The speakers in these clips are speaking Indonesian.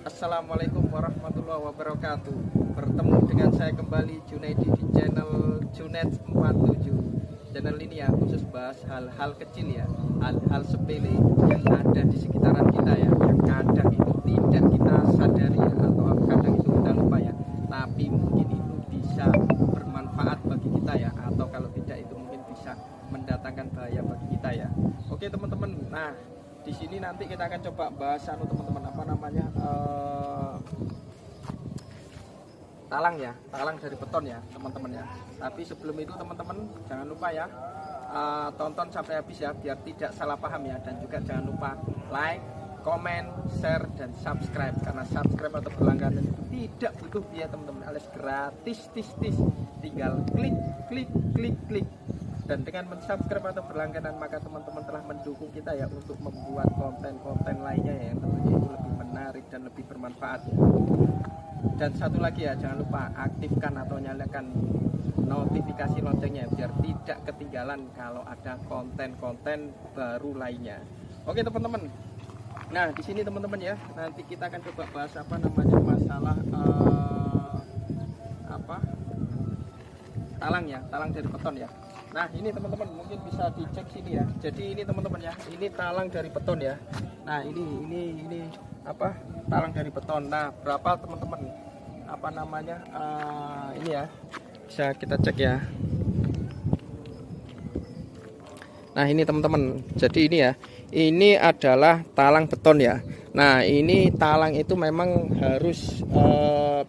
Assalamualaikum warahmatullahi wabarakatuh. Bertemu dengan saya kembali Junaidi di channel Junaid 47. Channel ini ya khusus bahas hal-hal kecil ya, hal-hal sepele yang ada di sekitaran kita ya, yang kadang itu tidak kita sadari ya, atau kadang itu kita lupa ya, tapi mungkin itu bisa bermanfaat bagi kita ya, atau kalau tidak itu mungkin bisa mendatangkan bahaya bagi kita ya. Oke teman-teman, nah di sini nanti kita akan coba bahas teman-teman apa namanya talang ya, talang dari beton ya teman-teman ya. Tapi sebelum itu teman-teman jangan lupa ya tonton sampai habis ya biar tidak salah paham ya, dan juga jangan lupa like, komen, share dan subscribe, karena subscribe atau berlangganan itu tidak butuh biaya teman-teman, alias gratis tinggal klik klik klik klik. Dan dengan mensubscribe atau berlangganan maka teman-teman telah mendukung kita ya untuk membuat konten-konten lainnya ya, yang tentunya itu lebih menarik dan lebih bermanfaat ya. Dan satu lagi ya, jangan lupa aktifkan atau nyalakan notifikasi loncengnya biar tidak ketinggalan kalau ada konten-konten baru lainnya. Oke teman-teman, nah di sini teman-teman ya, nanti kita akan coba bahas apa namanya masalah talang ya, talang dari beton ya. Nah ini teman-teman mungkin bisa dicek sini ya. Jadi ini teman-teman ya, ini talang dari beton ya. Nah ini apa talang dari beton. Nah berapa teman-teman apa namanya ini ya, bisa kita cek ya. Nah ini teman-teman, jadi ini ya, ini adalah talang beton ya. Nah ini talang itu memang harus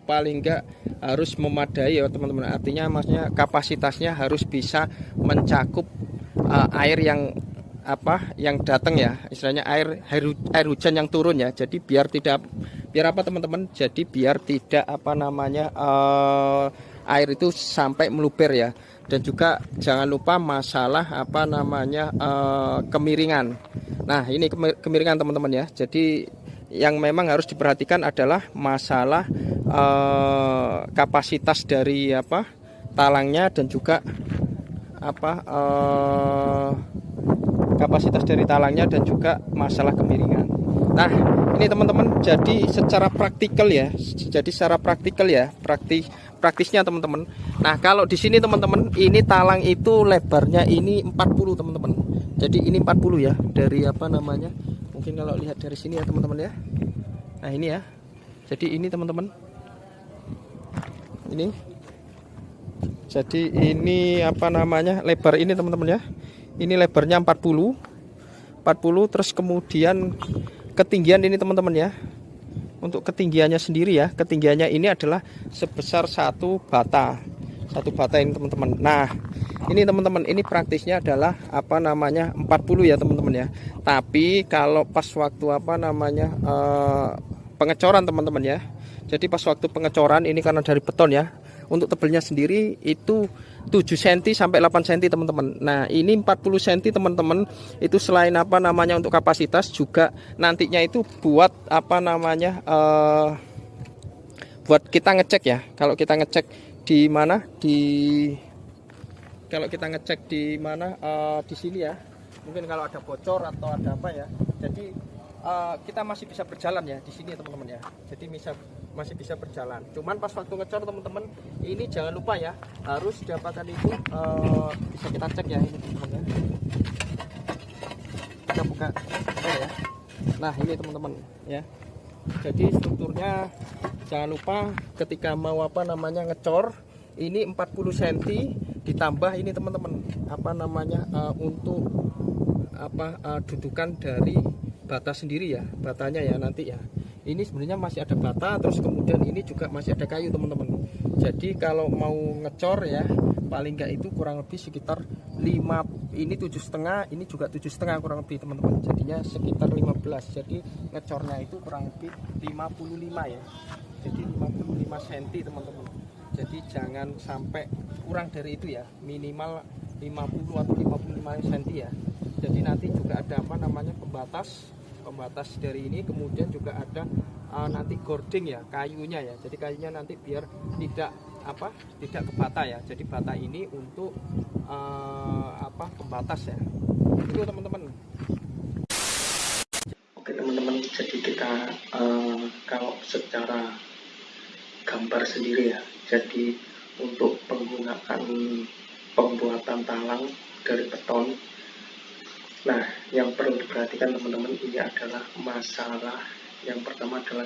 paling enggak harus memadai ya teman-teman. Artinya maksudnya kapasitasnya harus bisa mencakup air yang yang datang ya, istilahnya air hujan yang turun ya. Jadi biar apa teman-teman, jadi biar tidak air itu sampai meluber ya. Dan juga jangan lupa masalah kemiringan. Nah ini kemiringan teman-teman ya. Jadi yang memang harus diperhatikan adalah masalah kapasitas dari talangnya, dan juga kapasitas dari talangnya, dan juga masalah kemiringan. Nah ini teman-teman, jadi secara praktikal ya, praktisnya teman-teman. Nah kalau di sini teman-teman, ini talang itu lebarnya ini 40 teman-teman. Jadi ini 40 ya, dari mungkin kalau lihat dari sini ya teman-teman ya. Nah ini ya, jadi ini teman-teman, ini jadi ini lebar ini teman-teman ya, ini lebarnya 40, terus kemudian ketinggian ini teman-teman ya. Untuk ketinggiannya sendiri ya, ketinggiannya ini adalah sebesar satu bata ini teman-teman. Nah ini teman-teman, ini praktisnya adalah 40 ya teman-teman ya. Tapi kalau pas waktu pengecoran teman-teman ya, jadi pas waktu pengecoran ini karena dari beton ya, untuk tebelnya sendiri itu 7 cm sampai 8 cm teman-teman. Nah ini 40 cm teman-teman, itu selain untuk kapasitas, juga nantinya itu buat buat kita ngecek ya. Kalau kita ngecek di mana, di sini ya, mungkin kalau ada bocor atau ada apa ya, jadi kita masih bisa berjalan ya di sini teman-teman ya. Jadi masih bisa berjalan. Cuman pas waktu ngecor teman-teman, ini jangan lupa ya, harus dapatkan itu bisa kita cek ya ini teman-teman ya. Kita buka ya. Nah ini teman-teman ya. Jadi strukturnya jangan lupa ketika mau ngecor, ini 40 cm ditambah ini teman-teman untuk dudukan dari bata sendiri ya, batanya ya nanti ya. Ini sebenarnya masih ada bata, terus kemudian ini juga masih ada kayu teman-teman. Jadi kalau mau ngecor ya, paling enggak itu kurang lebih sekitar 5, ini 7,5, ini juga 7,5 kurang lebih teman-teman. Jadinya sekitar 15. Jadi ngecornya itu kurang lebih 55 ya. Jadi 55 cm teman-teman. Jadi jangan sampai kurang dari itu ya, minimal 50 atau 55 cm ya. Jadi nanti juga ada pembatas dari ini, kemudian juga ada nanti gording ya, kayunya ya. Jadi kayunya nanti biar tidak ke bata ya. Jadi bata ini untuk pembatas ya. Itu teman-teman. Oke teman-teman, jadi kita kalau secara gambar sendiri ya. Jadi untuk penggunaan pembuatan talang dari beton, nah yang perlu diperhatikan teman-teman ini adalah masalah yang pertama adalah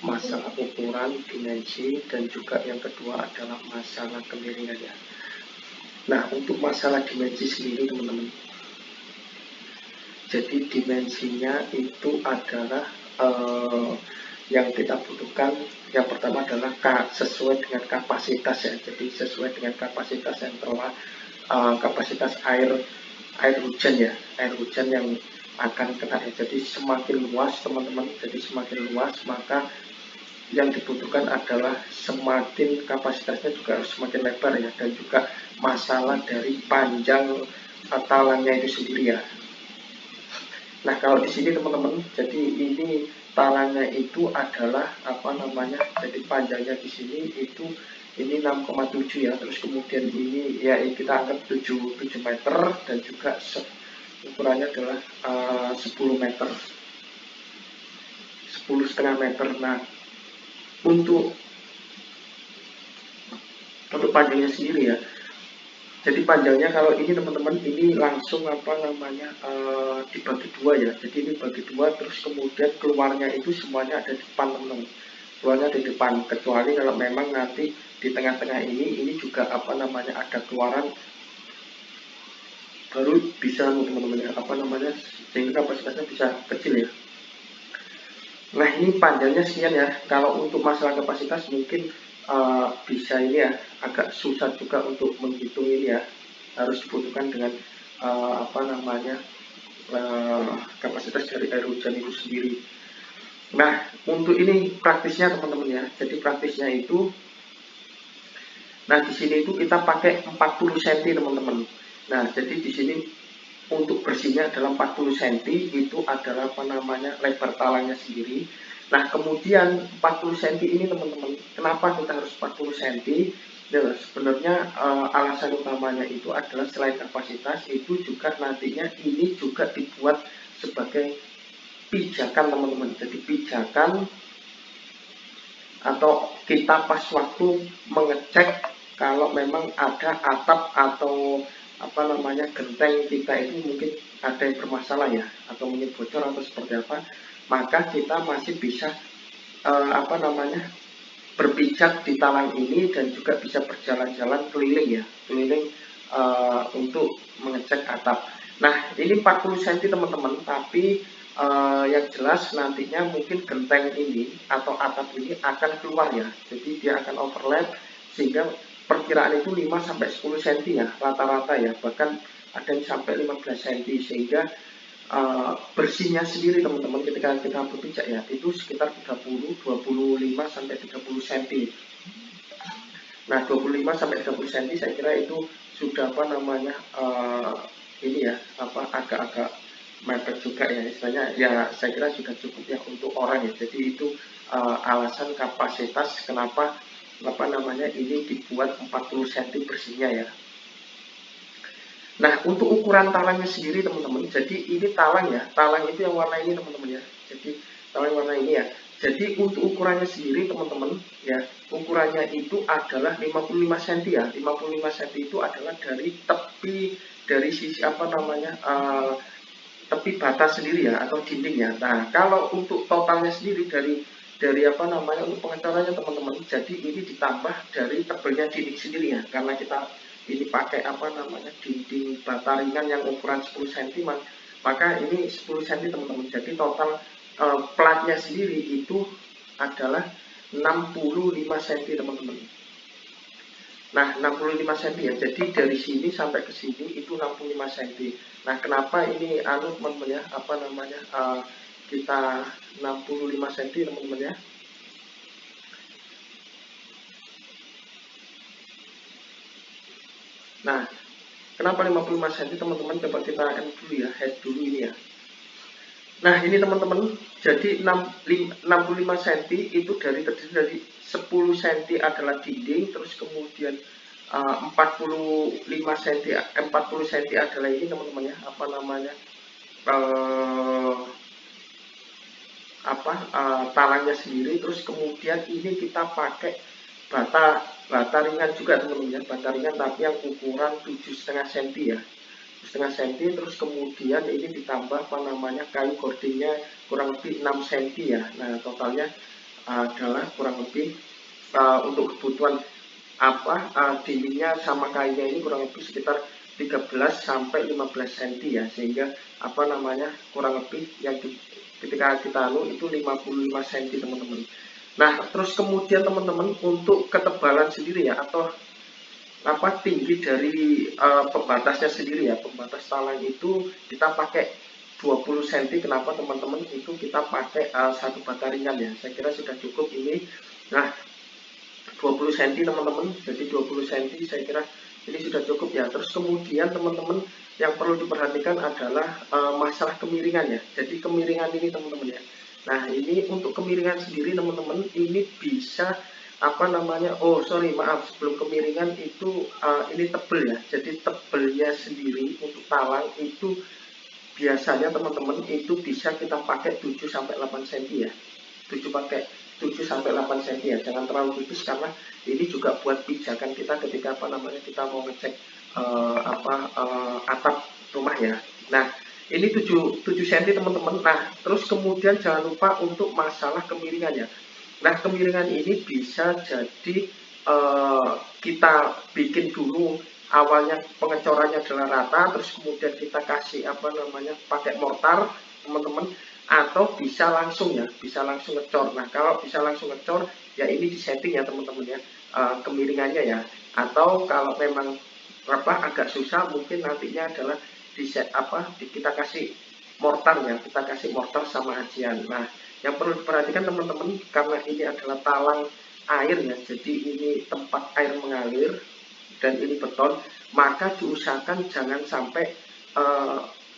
masalah ukuran, dimensi, dan juga yang kedua adalah masalah kemiringan ya. Nah untuk masalah dimensi sendiri teman-teman, jadi dimensinya itu adalah yang kita butuhkan yang pertama adalah sesuai dengan kapasitas ya. Jadi sesuai dengan kapasitas yang telah kapasitas air hujan ya, air hujan yang akan kena ya. Jadi semakin luas teman-teman, jadi semakin luas maka yang dibutuhkan adalah semakin kapasitasnya juga harus semakin lebar ya, dan juga masalah dari panjang talangnya itu sendiri ya. Nah kalau di sini teman-teman, jadi ini talangnya itu adalah apa namanya, jadi panjangnya di sini itu ini 6,7 ya, terus kemudian ini ya kita anggap 7 meter, dan juga ukurannya adalah 10 meter, 10,5 meter. Nah untuk panjangnya sendiri ya, jadi panjangnya kalau ini teman-teman ini langsung apa namanya dibagi dua ya. Jadi ini bagi dua, terus kemudian keluarnya itu semuanya ada di depan teman-teman, keluarnya di depan, kecuali kalau memang nanti di tengah-tengah ini juga apa namanya ada keluaran baru bisa teman-teman ya, apa namanya, sehingga kapasitasnya bisa kecil ya. Nah ini panjangnya sekian ya. Kalau untuk masalah kapasitas mungkin bisa ini ya, agak susah juga untuk menghitung ini ya, harus dibutuhkan dengan apa namanya kapasitas dari air hujan itu sendiri. Nah untuk ini praktisnya teman-teman ya, jadi praktisnya itu, nah di sini itu kita pakai 40 cm teman-teman. Nah jadi di sini untuk bersihnya adalah 40 cm, itu adalah apa namanya lebar talangnya sendiri. Nah kemudian 40 cm ini teman-teman, kenapa kita harus 40 cm? Ya, sebenarnya alasan utamanya itu adalah selain kapasitas, itu juga nantinya ini juga dibuat sebagai pijakan teman-teman. Jadi pijakan atau kita pas waktu mengecek kalau memang ada atap atau apa namanya genteng kita itu mungkin ada yang bermasalah ya, atau mungkin bocor atau seperti apa, maka kita masih bisa apa namanya berpijak di talang ini, dan juga bisa berjalan-jalan keliling ya, keliling untuk mengecek atap. Nah ini 40 cm teman-teman, tapi yang jelas nantinya mungkin genteng ini atau atap ini akan keluar ya, jadi dia akan overlap, sehingga perkiraan itu 5-10 cm ya rata-rata ya, bahkan ada yang sampai 15 cm, sehingga bersihnya sendiri teman-teman ketika kita berpijak ya itu sekitar 25-30 cm. Nah 25-30 cm saya kira itu sudah apa namanya ini ya, apa agak-agak mepet juga ya istilahnya ya, saya kira sudah cukup ya untuk orang ya. Jadi itu alasan kapasitas kenapa apa namanya ini dibuat 40 cm bersihnya ya. Nah untuk ukuran talangnya sendiri teman-teman, jadi ini talang ya, talang itu yang warna ini teman-teman ya, jadi talang warna ini ya. Jadi untuk ukurannya sendiri teman-teman ya, ukurannya itu adalah 55 cm ya. 55 cm itu adalah dari tepi, dari sisi apa namanya tepi batas sendiri ya, atau dinding ya. Nah kalau untuk totalnya sendiri dari apa namanya untuk pengecorannya teman-teman, jadi ini ditambah dari tebalnya dinding sendiri ya, karena kita ini pakai apa namanya dinding bata ringan yang ukuran 10 cm, maka ini 10 cm teman-teman. Jadi total platnya sendiri itu adalah 65 cm teman-teman. Nah 65 cm ya, jadi dari sini sampai ke sini itu 65 cm. Nah kenapa ini teman-teman ya, apa namanya kita 65 cm teman-teman ya. Nah kenapa 55 cm teman-teman, coba kita dulu ya, head dulu ini ya. Nah ini teman-teman, jadi 65 cm itu terdiri dari 10 cm adalah dinding, terus kemudian 40 cm adalah ini teman-teman ya, apa namanya talangnya sendiri. Terus kemudian ini kita pakai bata ringan juga teman-teman ya, bata ringan tapi yang ukuran 7,5 cm ya, 7,5 cm. Terus kemudian ini ditambah kayu gordingnya kurang lebih 6 cm ya. Nah totalnya adalah kurang lebih untuk kebutuhan dindingnya sama kayunya ini kurang lebih sekitar 13 sampai 15 cm ya, sehingga kurang lebih yang ketika kita itu 55 cm teman-teman. Nah terus kemudian teman-teman untuk ketebalan sendiri ya, atau tinggi dari pembatasnya sendiri ya, pembatas talang itu kita pakai 20 cm. Kenapa teman-teman? Itu kita pakai satu bata ringan ya, saya kira sudah cukup ini. Nah 20 cm teman-teman, jadi 20 cm saya kira ini sudah cukup ya. Terus kemudian teman-teman yang perlu diperhatikan adalah masalah kemiringan ya. Jadi kemiringan ini teman-teman ya, nah ini untuk kemiringan sendiri teman-teman, ini bisa sebelum kemiringan itu ini tebel ya. Jadi tebelnya sendiri untuk talang itu biasanya teman-teman itu bisa kita pakai 7 sampai 8 cm ya. 7 sampai 8 cm ya, jangan terlalu tipis, karena ini juga buat pijakan kita ketika kita mau ngecek atap rumah ya. Nah ini 7 cm teman-teman. Nah terus kemudian jangan lupa untuk masalah kemiringannya. Nah kemiringan ini bisa jadi kita bikin dulu awalnya pengecorannya adalah rata, terus kemudian kita kasih pakai mortar teman-teman, atau bisa langsung ngecor. Nah kalau bisa langsung ngecor ya ini di setting ya teman-teman ya, kemiringannya ya. Atau kalau memang agak susah, mungkin nantinya adalah kita kasih mortar ya, kita kasih mortar sama ajian. Nah yang perlu diperhatikan teman-teman, karena ini adalah talang air ya, jadi ini tempat air mengalir dan ini beton, maka diusahakan jangan sampai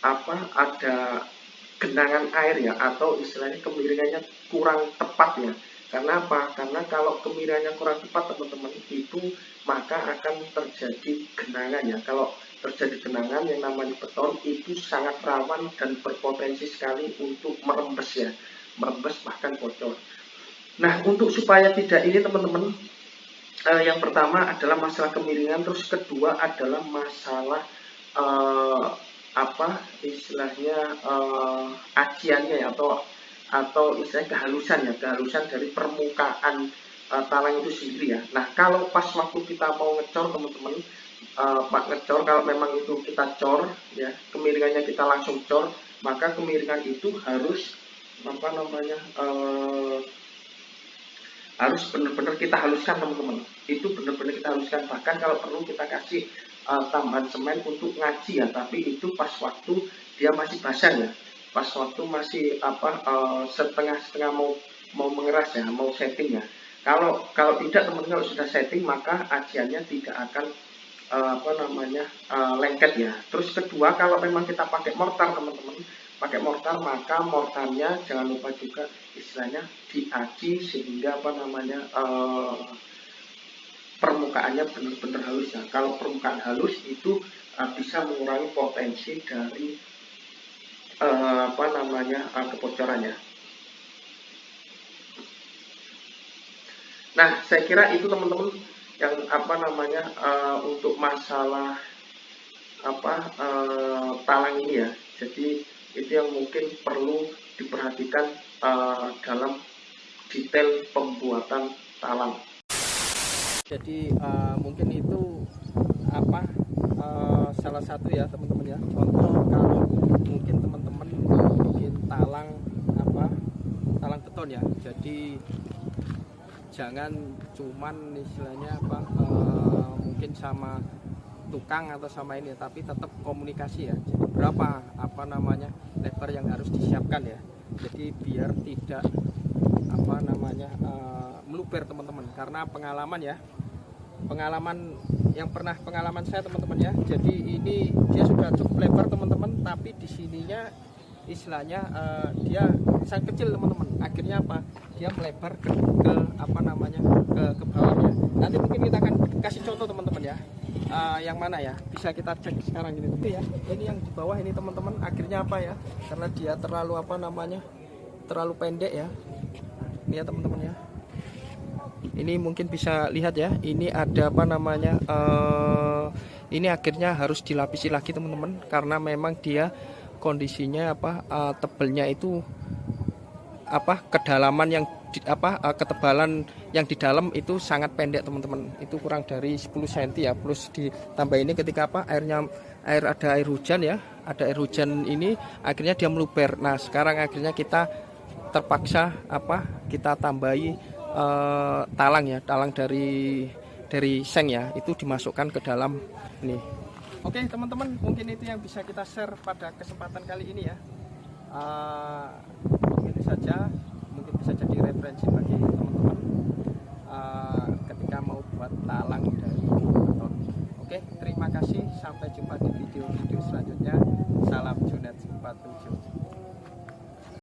ada genangan air ya, atau istilahnya kemiringannya kurang tepat ya. Karena apa? Karena kalau kemiringannya kurang tepat teman-teman, itu maka akan terjadi genangan ya. Kalau terjadi genangan, yang namanya beton itu sangat rawan dan berpotensi sekali untuk merembes ya, merembes bahkan bocor. Nah untuk supaya tidak ini teman-teman, yang pertama adalah masalah kemiringan, terus kedua adalah masalah aciannya ya, atau istilahnya kehalusan dari permukaan talang itu sendiri ya. Nah kalau pas waktu kita mau ngecor teman-teman, ngecor, kalau memang itu kita cor ya, kemiringannya kita langsung cor, maka kemiringan itu harus harus benar-benar kita haluskan teman-teman. Itu benar-benar kita haluskan, bahkan kalau perlu kita kasih tambahan semen untuk ngaji ya, tapi itu pas waktu dia masih basah ya, pas waktu masih setengah mau mengeras ya, mau setting ya. Kalau tidak teman-teman, kalau sudah setting maka ajiannya tidak akan lengket ya. Terus kedua, kalau memang kita pakai mortar teman-teman, maka mortarnya jangan lupa juga istilahnya diaci sehingga permukaannya benar-benar halus ya. Kalau permukaan halus itu bisa mengurangi potensi dari kebocorannya. Nah saya kira itu teman-teman yang untuk masalah talang ini ya. Jadi itu yang mungkin perlu diperhatikan dalam detail pembuatan talang. Jadi mungkin itu salah satu ya teman-teman ya, contoh kalau mungkin teman-teman bikin talang beton ya. Jadi jangan cuman istilahnya mungkin sama tukang atau sama ini, tapi tetap komunikasi ya. Jadi berapa lebar yang harus disiapkan ya. Jadi biar tidak meluber teman-teman, karena pengalaman saya teman-teman ya. Jadi ini dia sudah cukup lebar teman-teman, tapi di sininya istilahnya dia sangat kecil teman-teman. Akhirnya dia melebar ke bawahnya. Nanti mungkin kita akan kasih contoh teman-teman ya. Yang mana ya, bisa kita cek sekarang ini ya. Ini yang di bawah ini teman-teman, akhirnya karena dia terlalu terlalu pendek ya. Lihat teman-teman ya. Ini mungkin bisa lihat ya, ini ada apa namanya, ini akhirnya harus dilapisi lagi teman-teman, karena memang dia kondisinya apa, tebelnya itu apa, kedalaman yang ketebalan yang di dalam itu sangat pendek teman-teman, itu kurang dari 10 cm ya, plus ditambah ini ketika apa, ada air hujan ya, ada air hujan ini akhirnya dia meluber. Nah sekarang akhirnya kita terpaksa apa, kita tambahi talang ya, talang dari seng ya, itu dimasukkan ke dalam ini. Oke teman-teman, mungkin itu yang bisa kita share pada kesempatan kali ini ya. Itu saja, mungkin bisa jadi referensi bagi